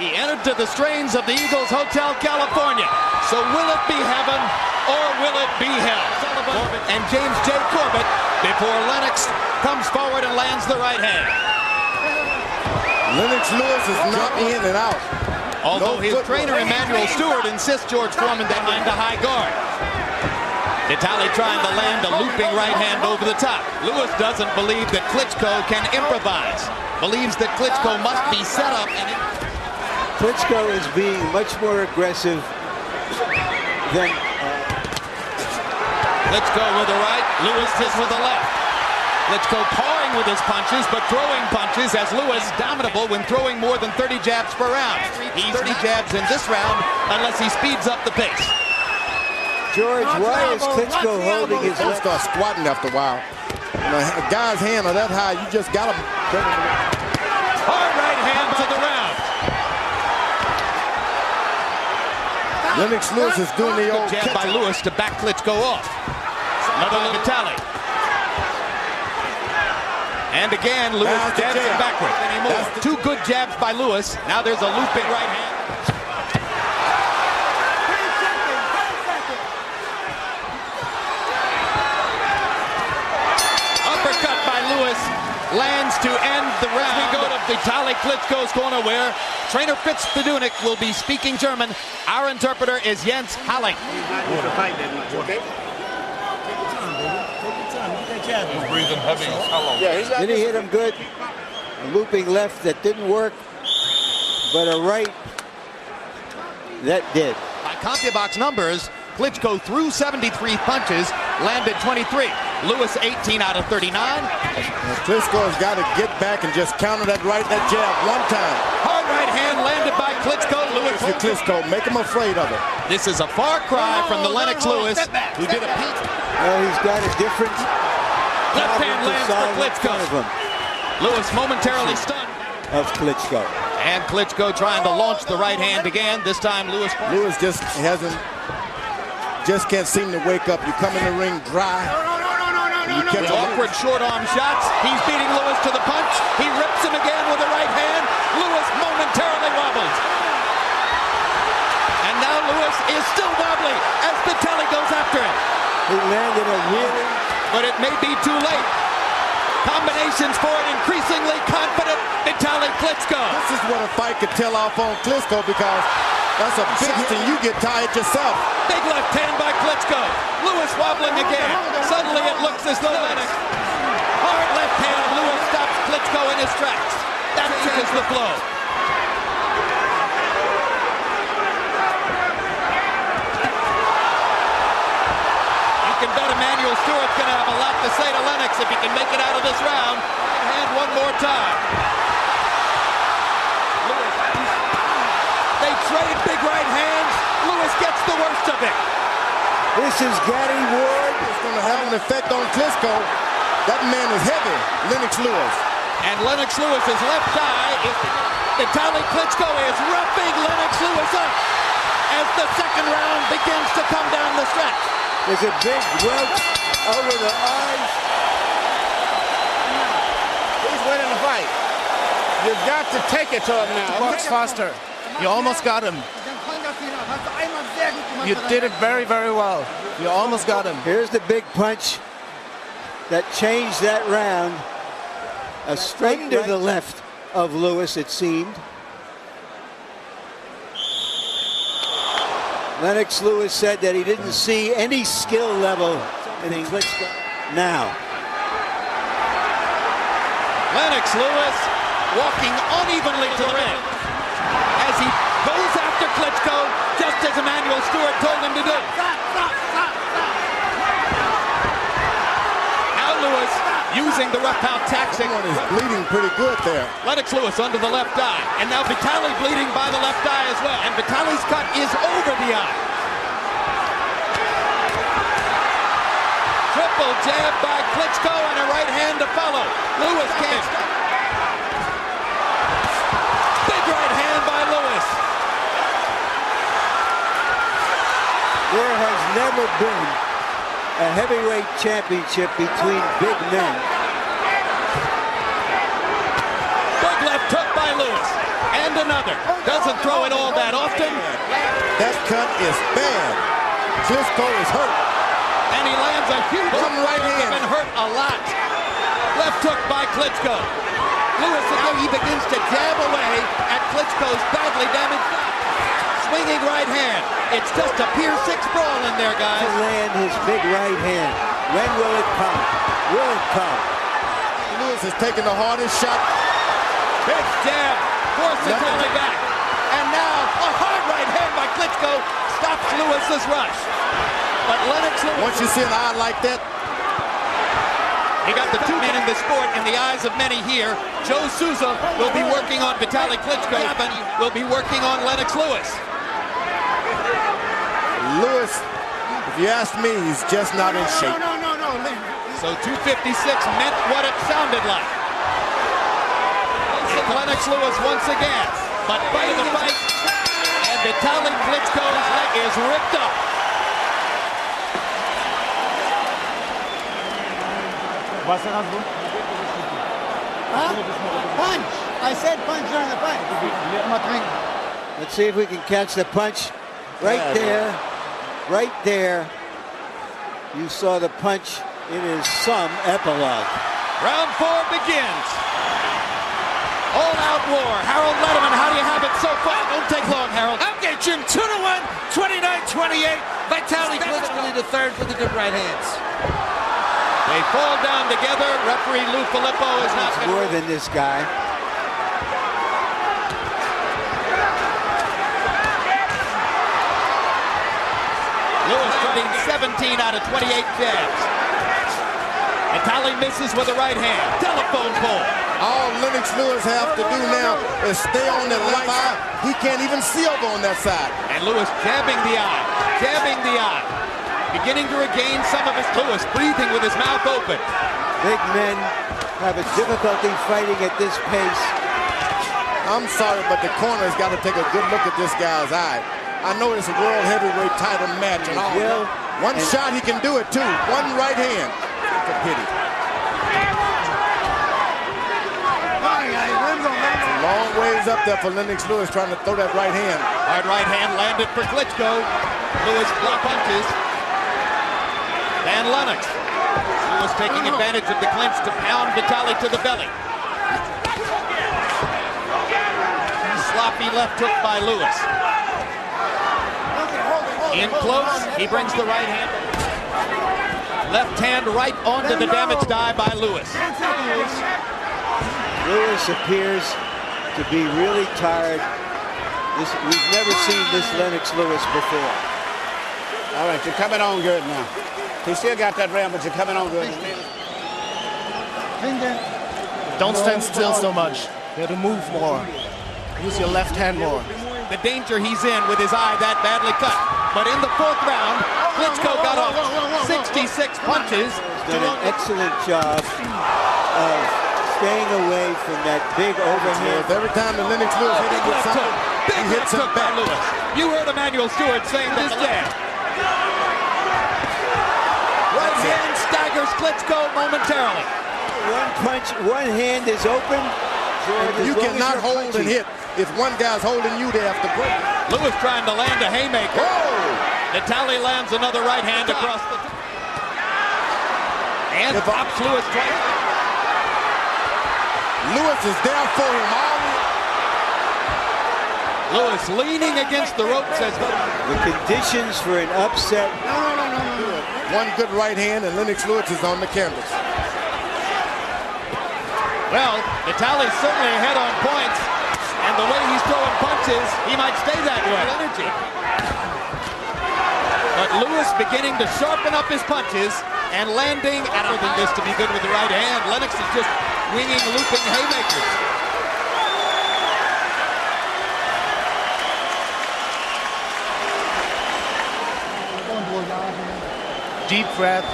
He entered to the strains of the Eagles Hotel, California. So will it be heaven or will it be hell? And James J. Corbett before Lennox comes forward and lands the right hand. Lennox Lewis is not in and out. Although his trainer Emmanuel Stewart insists George Foreman that mind a high guard. Vitaly trying to land a looping right hand over the top. Lewis doesn't believe that Klitschko can improvise. Believes that Klitschko must be set up. And Klitschko is being much more aggressive than Klitschko with the right, Lewis is with the left. Klitschko pawing with his punches, but throwing punches as Lewis dominable when throwing more than 30 jabs per round. He's 30 jabs in this round unless he speeds up the pace. George, why is Klitschko holding his He'll left? start squatting after a while. When a guy's hand are that high, you just got to bring him. Hard right hand to the round. Lennox Lewis is doing the old jab by Lewis to back Klitschko off. Another Vitaly. And again, Lewis jabs him backward. Two good jabs by Lewis. Now there's a looping right hand. Uppercut by Lewis lands to end the round. We go to Vitaly Klitschko's corner where trainer Fritz Fedunik will be speaking German. Our interpreter is Jens Halling. He's breathing heavy. Then he hit him good. A looping left that didn't work, but a right that did. By CompuBox numbers, Klitschko threw 73 punches, landed 23. Lewis 18 out of 39. Klitschko's got to get back and just counter that jab one time. Hard right hand landed by Klitschko. Lewis Klitschko, make him afraid of it. This is a far cry from the Lennox Lewis, who did a peak. Well, he's got a different left hand lands for Klitschko. Lewis momentarily stunned. Of Klitschko. And Klitschko trying to launch the right hand again. This time Lewis just can't seem to wake up. You come in the ring dry. You catch awkward short arm shots. He's beating Lewis to the punch. He rips him again with the right hand. Lewis momentarily wobbles. And now Lewis is still wobbly as Vitaly goes after him. He landed a really... But it may be too late. Combinations for an increasingly confident Vitaly Klitschko. This is what a fight could tell off on Klitschko because that's a big hit and you get tired yourself. Big left hand by Klitschko. Lewis wobbling again. Suddenly it looks as though Lennox. Hard left hand. Lewis stops Klitschko in his tracks. That is the flow. You can bet Emmanuel Stewart's going to have a lot to say to Lennox if he can make it out of this round. And one more time. Lewis. They trade big right hands. Lewis gets the worst of it. This is Gaddy Ward. It's going to have an effect on Klitschko. That man is heavy, Lennox Lewis. And Lennox Lewis's left eye is... Vitaly Klitschko is roughing Lennox Lewis up as the second round begins to come down the stretch. There's a big welt over the eyes. He's winning the fight. You've got to take it to him now. Box faster. You almost got him. You did it very, very well. You almost got him. Here's the big punch that changed that round. A straight to the left of Lewis, it seemed. Lennox Lewis said that he didn't see any skill level in Klitschko now. Lennox Lewis walking unevenly to the ring as he goes after Klitschko, just as Emmanuel Stewart told him to do. Now Lewis using the rough out tactic. One is bleeding pretty good there. Lennox Lewis under the left eye. And now Vitaly bleeding by the left eye as well. And Vitaly's cut is over the eye. Triple jab by Klitschko and a right hand to follow. Lewis can't. Big right hand by Lewis. There has never been a heavyweight championship between big men. Big left hook by Lewis. And another. Doesn't doesn't throw it all that often. That cut is bad. Klitschko is hurt. And he lands a huge right hand. Been hurt a lot. Left hook by Klitschko. Lewis, now he begins to jab away at Klitschko's badly damaged back. Swinging right hand. It's just a Pier 6 brawl in there, guys. To land his big right hand. When will it come? Will it come? Lewis is taking the hardest shot. Big jab. Forces Vitaly back. And now a hard right hand by Klitschko stops Lewis's rush. But Lennox Lewis... Once you see an eye like that... He got the two men in the sport in the eyes of many here. Joe Souza will be working on Vitaly Klitschko. Will be working on Lennox Lewis. Lewis, if you ask me, he's just not in shape. No. So 256 meant what it sounded like. Lennox Lewis once again, but fighting the fight, and Vitaly Klitschko's leg is ripped up. Punch! I said punch during the fight. Let's see if we can catch the punch. Right there. Right there. You saw the punch. It is some epilogue. Round 4 begins. All-out war. Harold Letterman, how do you have it so far? Don't take long, Harold. I'll get you 2-1, 29-28. Vitaly Klitschko the third for the good right hands. They fall down together. Referee Lou Filippo is not going to... more than this guy. Lewis getting 17 out of 28 jabs. Vitaly misses with the right hand. Telephone pole. All Lennox Lewis have to do now is stay on the left eye. He can't even see over on that side. And Lewis jabbing the eye. Jabbing the eye. Beginning to regain some of his... Lewis breathing with his mouth open. Big men have a difficulty fighting at this pace. I'm sorry, but the corner's got to take a good look at this guy's eye. I know it's a world heavyweight title match and all. One shot, he can do it too. One right hand. It's a pity. It's a long ways up there for Lennox Lewis trying to throw that right hand. Hard right hand landed for Klitschko. Lewis block punches. And Lennox. Lewis taking advantage of the clinch to pound Vitaly to the belly. Sloppy left hook by Lewis. In close, he brings the right hand. Left hand right onto the damaged eye by Lewis. Lewis appears to be really tired. We've never seen this Lennox Lewis before. All right, you're coming on good now. He still got that round, but you're coming on good. Don't stand still so much. You have to move more. Use your left hand more. The danger he's in with his eye that badly cut. But in the 4th round, Klitschko got off 66 punches. He's done an excellent job of staying away from that big overhand. Every time the Lennox Lewis hit him with something, he hits him back. Lewis. You heard Emmanuel Stewart saying this jab. Right hand staggers Klitschko momentarily. One punch, one hand is open. You cannot hold and hit. If one guy's holding you, they have to break. Lewis trying to land a haymaker. Vitaly lands another right hand across the... And pops Lewis twice. Lewis is there for him all. Lewis leaning against the ropes as well. The conditions for an upset. One good right hand and Lennox Lewis is on the canvas. Well, Vitaly's certainly ahead on points. And the way he's throwing punches, he might stay that way. Energy. But Lewis beginning to sharpen up his punches and landing after this to be good with the right hand. Lennox is just winging, looping haymakers. Deep breath.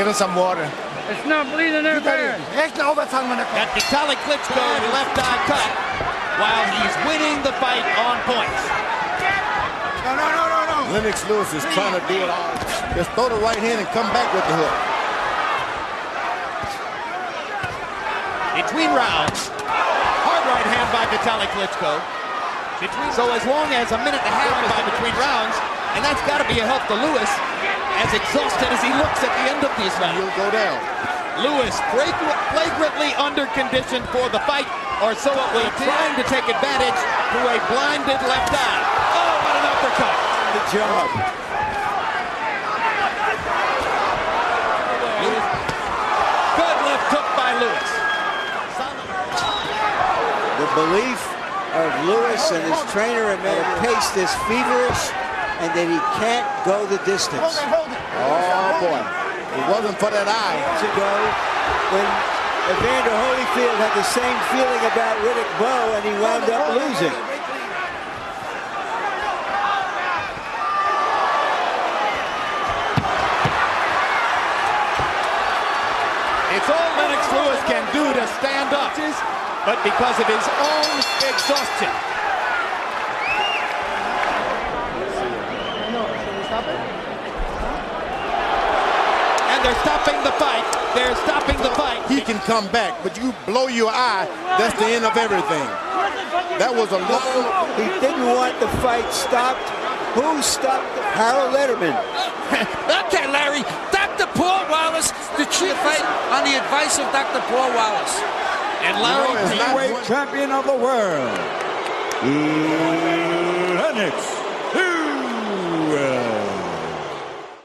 Give him some water. It's not bleeding there, Baron. Got Vitaly Klitschko left eye cut while he's winning the fight on points. No. Lennox Lewis is trying to do it all. Just throw the right hand and come back with the hook. Between rounds, hard right hand by Vitaly Klitschko. So as long as a minute and a half is by between rounds, and that's got to be a help to Lewis, as exhausted as he looks at the end of these rounds. He'll go down. Lewis flagrantly under condition for the fight, or so it was, trying to take advantage to a blinded left eye. Oh, what an uppercut. Good job. Good left hook by Lewis. The belief of Lewis and his trainer at a pace this feverish, and that he can't go the distance. Oh boy, it wasn't for that eye. Ago, when Evander Holyfield had the same feeling about Riddick Bowe, and he wound up losing. It's all Lennox Lewis can do to stand up, but because of his own exhaustion. And they're stopping the fight. They're stopping the fight. He can come back, but you blow your eye, that's the end of everything. That was a long... He didn't want the fight stopped. Who stopped Harold Letterman? Okay, Larry. Dr. Paul Wallace, the chief fight on the advice of Dr. Paul Wallace. And Larry, heavyweight champion of the world, Lennox